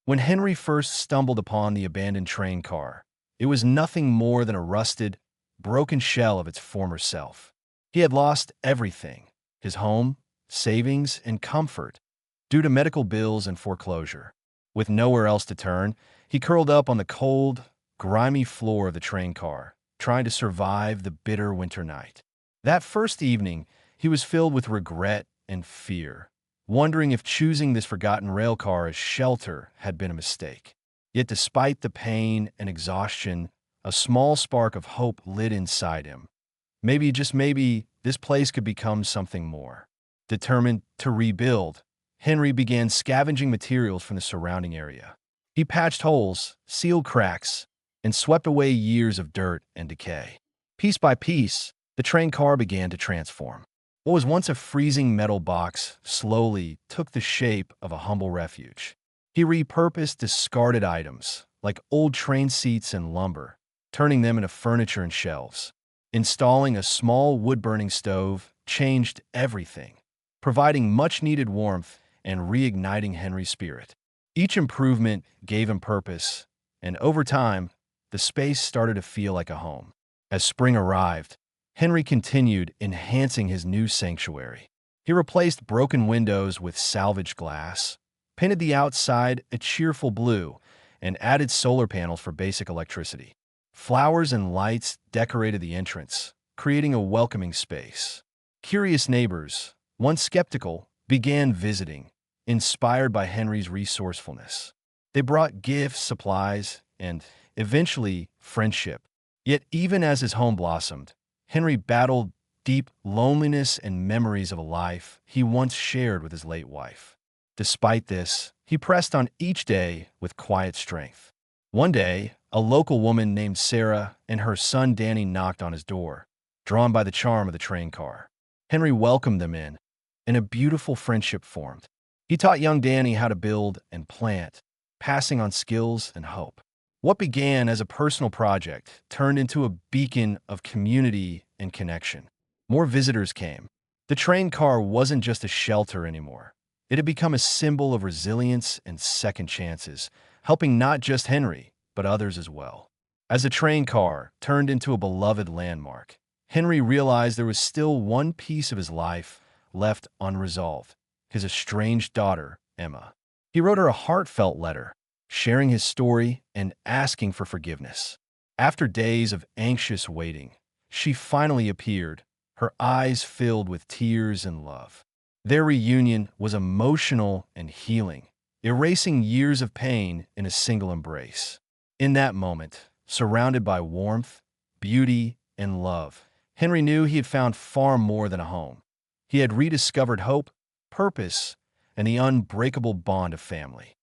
When Henry first stumbled upon the abandoned train car, it was nothing more than a rusted, broken shell of its former self. He had lost everything: his home, savings, and comfort, due to medical bills and foreclosure. With nowhere else to turn, he curled up on the cold, grimy floor of the train car, trying to survive the bitter winter night. That first evening, he was filled with regret and fear, wondering if choosing this forgotten railcar as shelter had been a mistake. Yet despite the pain and exhaustion, a small spark of hope lit inside him. Maybe, just maybe, this place could become something more. Determined to rebuild, Henry began scavenging materials from the surrounding area. He patched holes, sealed cracks, and swept away years of dirt and decay. Piece by piece, the train car began to transform. What was once a freezing metal box slowly took the shape of a humble refuge. He repurposed discarded items, like old train seats and lumber, turning them into furniture and shelves. Installing a small wood-burning stove changed everything, providing much-needed warmth and reigniting Henry's spirit. Each improvement gave him purpose, and over time, the space started to feel like a home. As spring arrived, Henry continued enhancing his new sanctuary. He replaced broken windows with salvaged glass, painted the outside a cheerful blue, and added solar panels for basic electricity. Flowers and lights decorated the entrance, creating a welcoming space. Curious neighbors, once skeptical, began visiting, inspired by Henry's resourcefulness. They brought gifts, supplies, and, eventually, friendship. Yet even as his home blossomed, Henry battled deep loneliness and memories of a life he once shared with his late wife. Despite this, he pressed on each day with quiet strength. One day, a local woman named Sarah and her son Danny knocked on his door, drawn by the charm of the train car. Henry welcomed them in, and a beautiful friendship formed. He taught young Danny how to build and plant, passing on skills and hope. What began as a personal project turned into a beacon of community and connection. More visitors came. The train car wasn't just a shelter anymore. It had become a symbol of resilience and second chances, helping not just Henry, but others as well. As the train car turned into a beloved landmark, Henry realized there was still one piece of his life left unresolved: his estranged daughter, Emma. He wrote her a heartfelt letter, sharing his story and asking for forgiveness. After days of anxious waiting, she finally appeared, her eyes filled with tears and love. Their reunion was emotional and healing, erasing years of pain in a single embrace. In that moment, surrounded by warmth, beauty, and love, Henry knew he had found far more than a home. He had rediscovered hope, purpose, and the unbreakable bond of family.